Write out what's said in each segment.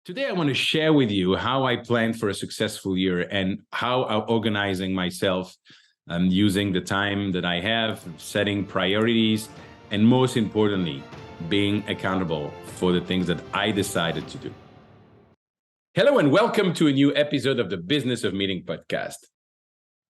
Today, I want to share with you how I plan for a successful year and how I'm organizing myself, using the time that I have, setting priorities, and most importantly, being accountable for the things that I decided to do. Hello, and welcome to a new episode of the Business of Meeting podcast.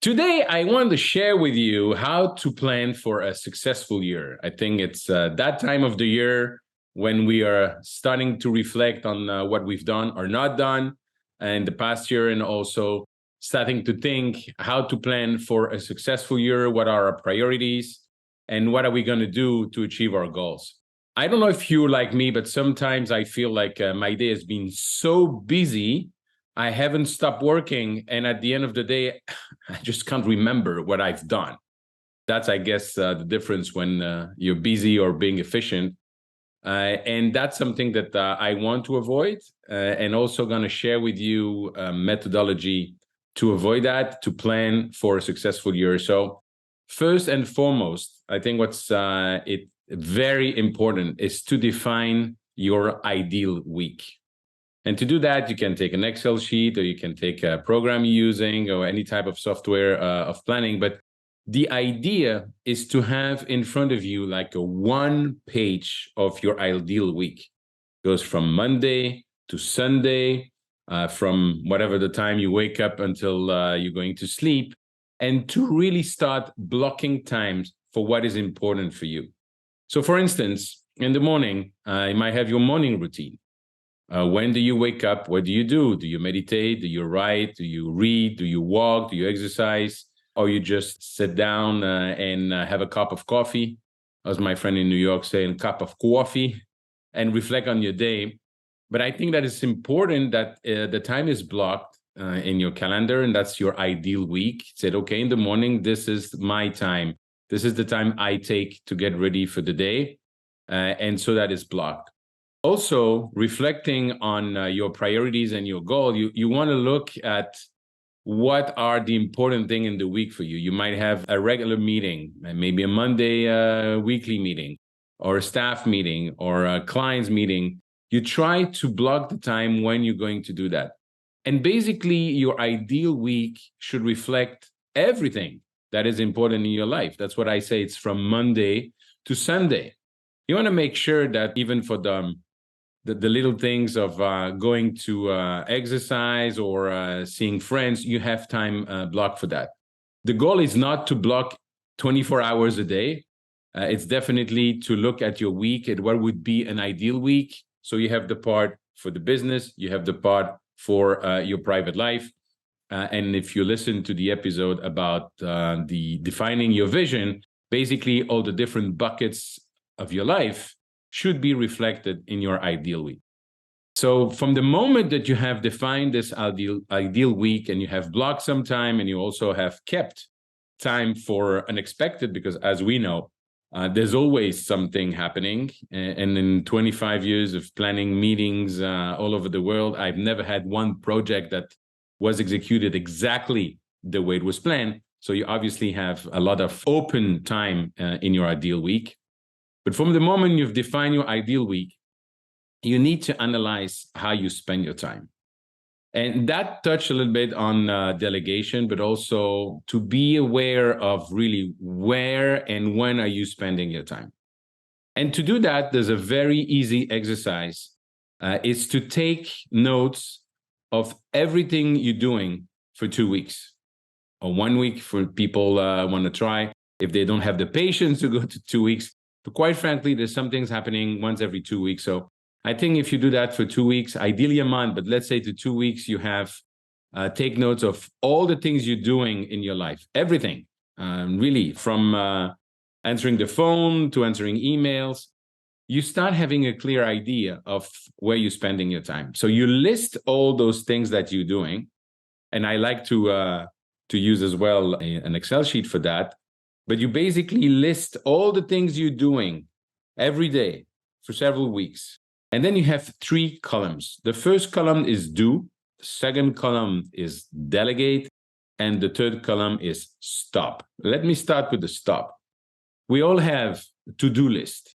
Today, I want to share with you how to plan for a successful year. I think it's that time of the year when we are starting to reflect on what we've done or not done in the past year, and also starting to think how to plan for a successful year, what are our priorities, and what are we going to do to achieve our goals. I don't know if you're like me, but sometimes I feel like my day has been so busy, I haven't stopped working, and at the end of the day, I just can't remember what I've done. That's, I guess, the difference when you're busy or being efficient. And that's something that I want to avoid, and also going to share with you a methodology to avoid that, to plan for a successful year. So first and foremost, I think what's very important is to define your ideal week. And to do that, you can take an Excel sheet, or you can take a program you're using, or any type of software of planning. But the idea is to have in front of you like a one page of your ideal week. It goes from Monday to Sunday, from whatever the time you wake up until you're going to sleep, and to really start blocking times for what is important for you. So for instance, in the morning, you might have your morning routine. When do you wake up? What do you do? Do you meditate? Do you write? Do you read? Do you walk? Do you exercise? Or you just sit down and have a cup of coffee, as my friend in New York saying, a cup of coffee, and reflect on your day. But I think that it's important that the time is blocked in your calendar, and that's your ideal week. Said, okay, in the morning, this is my time. This is the time I take to get ready for the day. And so that is blocked. Also, reflecting on your priorities and your goal, you want to look at what are the important things in the week for you. You might have a regular meeting, maybe a Monday weekly meeting, or a staff meeting, or a client's meeting. You try to block the time when you're going to do that. And basically, your ideal week should reflect everything that is important in your life. That's what I say. It's from Monday to Sunday. You want to make sure that even for the little things of going to exercise or seeing friends, you have time blocked for that. The goal is not to block 24 hours a day. It's definitely to look at your week at what would be an ideal week. So you have the part for the business, you have the part for your private life. And if you listen to the episode about the defining your vision, basically all the different buckets of your life should be reflected in your ideal week. So from the moment that you have defined this ideal week, and you have blocked some time, and you also have kept time for unexpected, because as we know, there's always something happening. And in 25 years of planning meetings all over the world, I've never had one project that was executed exactly the way it was planned. So you obviously have a lot of open time in your ideal week. But from the moment you've defined your ideal week, you need to analyze how you spend your time. And that touched a little bit on delegation, but also to be aware of really where and when are you spending your time. And to do that, there's a very easy exercise. It's to take notes of everything you're doing for 2 weeks, or 1 week for people want to try. If they don't have the patience to go to 2 weeks, but quite frankly, there's some things happening once every 2 weeks. So I think if you do that for 2 weeks, ideally a month, but let's say to 2 weeks, you have take notes of all the things you're doing in your life, everything, really, from answering the phone to answering emails. You start having a clear idea of where you're spending your time. So you list all those things that you're doing. And I like to use as well an Excel sheet for that. But you basically list all the things you're doing every day for several weeks. And then you have 3 columns. The first column is do. The second column is delegate. And the third column is stop. Let me start with the stop. We all have a to-do list,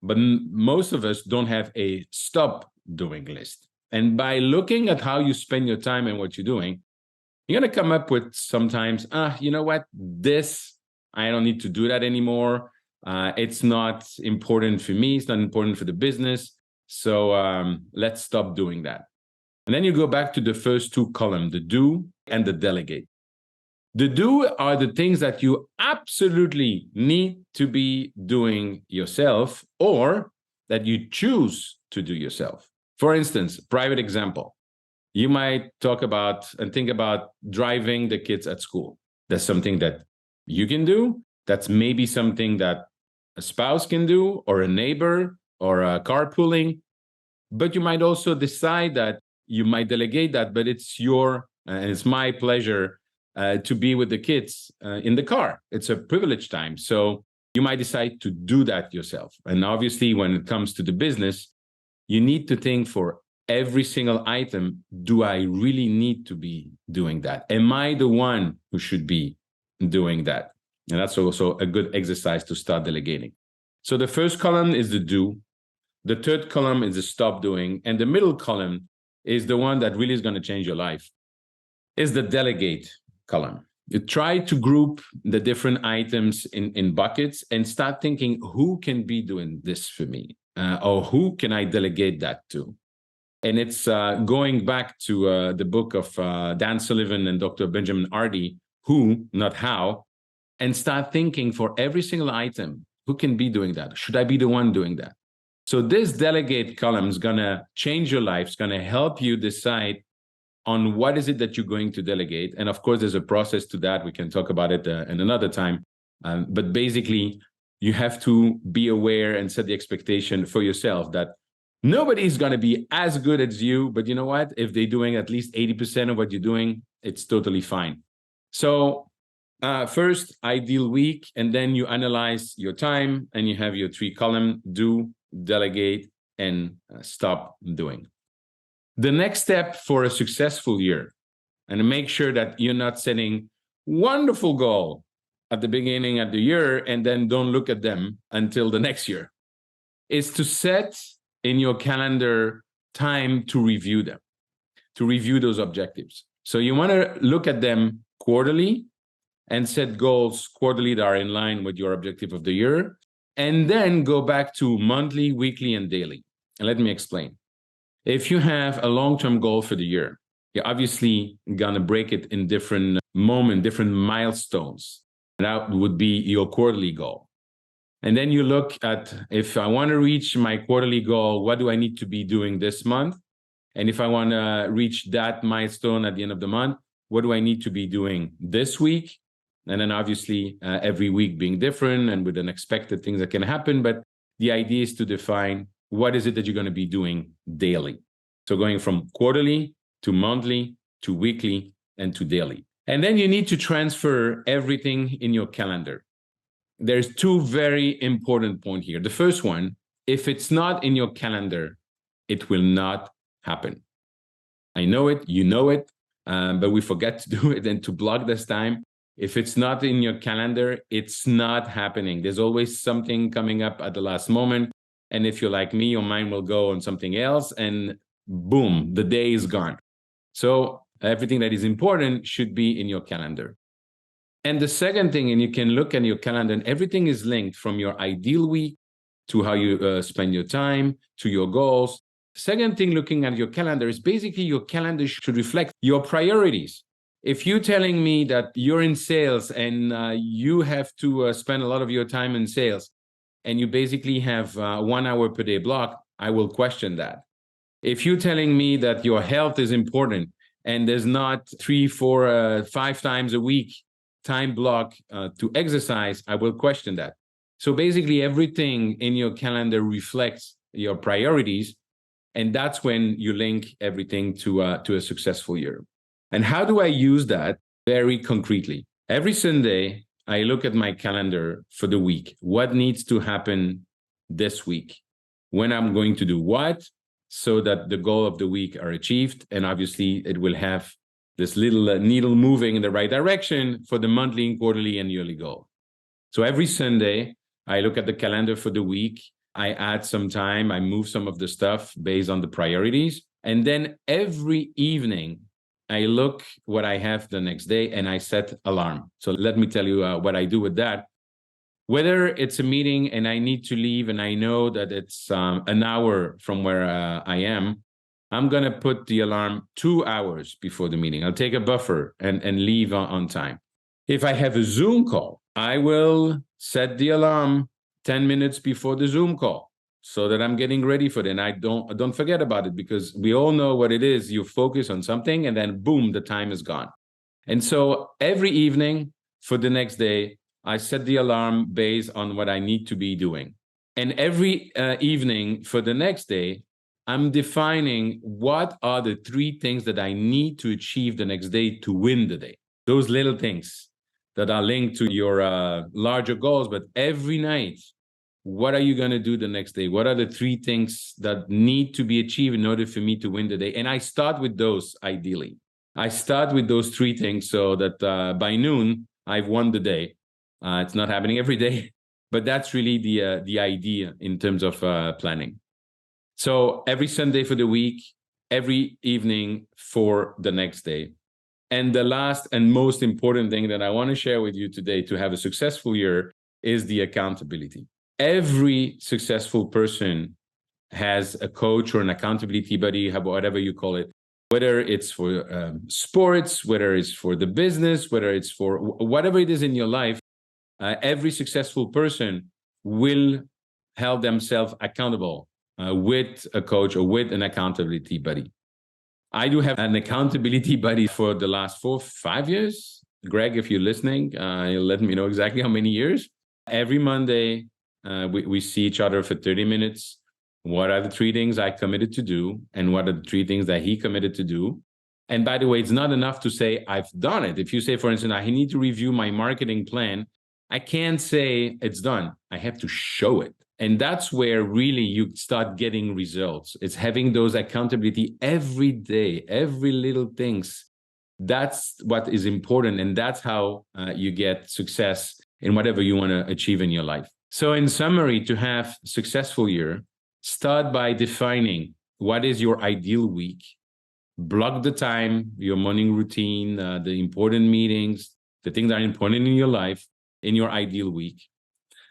but most of us don't have a stop doing list. And by looking at how you spend your time and what you're doing, you're going to come up with sometimes, you know what, this, I don't need to do that anymore. It's not important for me. It's not important for the business. So let's stop doing that. And then you go back to the first two columns, the do and the delegate. The do are the things that you absolutely need to be doing yourself or that you choose to do yourself. For instance, private example. You might talk about and think about driving the kids at school. That's something that you can do. That's maybe something that a spouse can do, or a neighbor, or a carpooling. But you might also decide that you might delegate that, but it's it's my pleasure to be with the kids in the car. It's a privileged time. So you might decide to do that yourself. And obviously, when it comes to the business, you need to think for every single item, do I really need to be doing that? Am I the one who should be doing that? And that's also a good exercise to start delegating. So the first column is the do. The third column is the stop doing. And the middle column is the one that really is going to change your life, is the delegate column. You try to group the different items in buckets and start thinking, who can be doing this for me? Or who can I delegate that to? And it's going back to the book of Dan Sullivan and Dr. Benjamin Hardy, Who, Not How, and start thinking for every single item, who can be doing that? Should I be the one doing that? So this delegate column is going to change your life. It's going to help you decide on what is it that you're going to delegate. And of course, there's a process to that. We can talk about it in another time. But basically, you have to be aware and set the expectation for yourself that nobody's going to be as good as you, but you know what? If they're doing at least 80% of what you're doing, it's totally fine. So first, ideal week, and then you analyze your time and you have your three column, do, delegate, and stop doing. The next step for a successful year, and make sure that you're not setting wonderful goal at the beginning of the year and then don't look at them until the next year, is to set in your calendar time to review them, to review those objectives. So you want to look at them quarterly and set goals quarterly that are in line with your objective of the year, and then go back to monthly, weekly, and daily. And let me explain. If you have a long-term goal for the year, you're obviously going to break it in different moments, different milestones. That would be your quarterly goal. And then you look at, if I want to reach my quarterly goal, what do I need to be doing this month? And if I want to reach that milestone at the end of the month, what do I need to be doing this week? And then obviously every week being different and with unexpected things that can happen. But the idea is to define what is it that you're going to be doing daily. So going from quarterly to monthly to weekly and to daily. And then you need to transfer everything in your calendar. There's two very important points here. The first one, if it's not in your calendar, it will not happen. I know it, you know it, but we forget to do it and to block this time. If it's not in your calendar, it's not happening. There's always something coming up at the last moment. And if you're like me, your mind will go on something else and boom, the day is gone. So everything that is important should be in your calendar. And the second thing, and you can look at your calendar, and everything is linked from your ideal week to how you spend your time, to your goals. Second thing, looking at your calendar is basically your calendar should reflect your priorities. If you're telling me that you're in sales and you have to spend a lot of your time in sales, and you basically have 1 hour per day block, I will question that. If you're telling me that your health is important and there's not 3, 4, 5 times a week time block to exercise, I will question that. So basically everything in your calendar reflects your priorities, and that's when you link everything to a successful year. And how do I use that? Very concretely. Every Sunday, I look at my calendar for the week. What needs to happen this week? When I'm going to do what, so that the goal of the week are achieved. And obviously, it will have this little needle moving in the right direction for the monthly, quarterly, and yearly goal. So every Sunday, I look at the calendar for the week. I add some time. I move some of the stuff based on the priorities. And then every evening, I look what I have the next day and I set alarm. So let me tell you what I do with that. Whether it's a meeting and I need to leave and I know that it's an hour from where I am, I'm going to put the alarm 2 hours before the meeting. I'll take a buffer and leave on time. If I have a Zoom call, I will set the alarm 10 minutes before the Zoom call so that I'm getting ready for it. And I don't forget about it, because we all know what it is. You focus on something and then boom, the time is gone. And so every evening for the next day, I set the alarm based on what I need to be doing. And every evening for the next day, I'm defining what are the 3 things that I need to achieve the next day to win the day. Those little things that are linked to your larger goals. But every night, what are you going to do the next day? What are the 3 things that need to be achieved in order for me to win the day? And I start with those, ideally. I start with those 3 things so that by noon, I've won the day. It's not happening every day, but that's really the idea in terms of planning. So every Sunday for the week, every evening for the next day. And the last and most important thing that I want to share with you today to have a successful year is the accountability. Every successful person has a coach or an accountability buddy, whatever you call it, whether it's for sports, whether it's for the business, whether it's for whatever it is in your life. Every successful person will hold themselves accountable with a coach or with an accountability buddy. I do have an accountability buddy for the last 4-5 years. Greg, if you're listening, you'll let me know exactly how many years. Every Monday, we see each other for 30 minutes. What are the 3 things I committed to do? And what are the 3 things that he committed to do? And by the way, it's not enough to say, I've done it. If you say, for instance, I need to review my marketing plan, I can't say it's done. I have to show it. And that's where really you start getting results. It's having those accountability every day, every little things. That's what is important. And that's how you get success in whatever you want to achieve in your life. So in summary, to have a successful year, start by defining what is your ideal week. Block the time, your morning routine, the important meetings, the things that are important in your life, in your ideal week.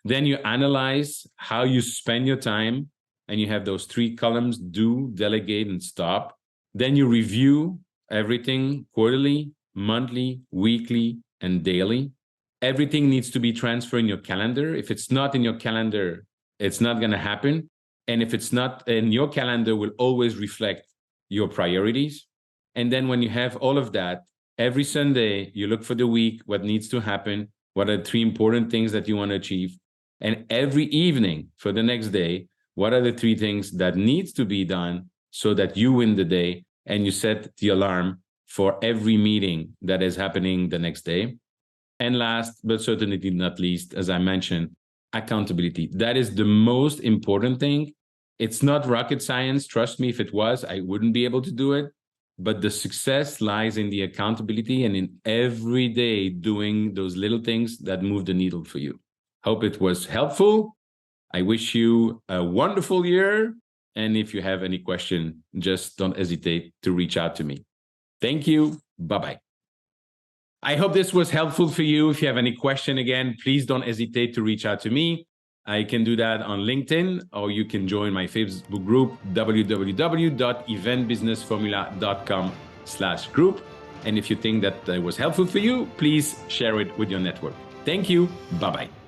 Then you analyze how you spend your time, and you have those 3 columns: do, delegate, and stop. Then you review everything quarterly, monthly, weekly, and daily. Everything needs to be transferred in your calendar. If it's not in your calendar, it's not going to happen. And if it's not in your calendar, will always reflect your priorities. And then when you have all of that, every Sunday, you look for the week, what needs to happen, what are the 3 important things that you want to achieve. And every evening for the next day, what are the 3 things that needs to be done so that you win the day, and you set the alarm for every meeting that is happening the next day. And last, but certainly not least, as I mentioned, accountability. That is the most important thing. It's not rocket science. Trust me, if it was, I wouldn't be able to do it. But the success lies in the accountability and in every day doing those little things that move the needle for you. Hope it was helpful. I wish you a wonderful year. And if you have any question, just don't hesitate to reach out to me. Thank you. Bye-bye. I hope this was helpful for you. If you have any question, again, please don't hesitate to reach out to me. I can do that on LinkedIn, or you can join my Facebook group, www.eventbusinessformula.com/group. And if you think that was helpful for you, please share it with your network. Thank you. Bye-bye.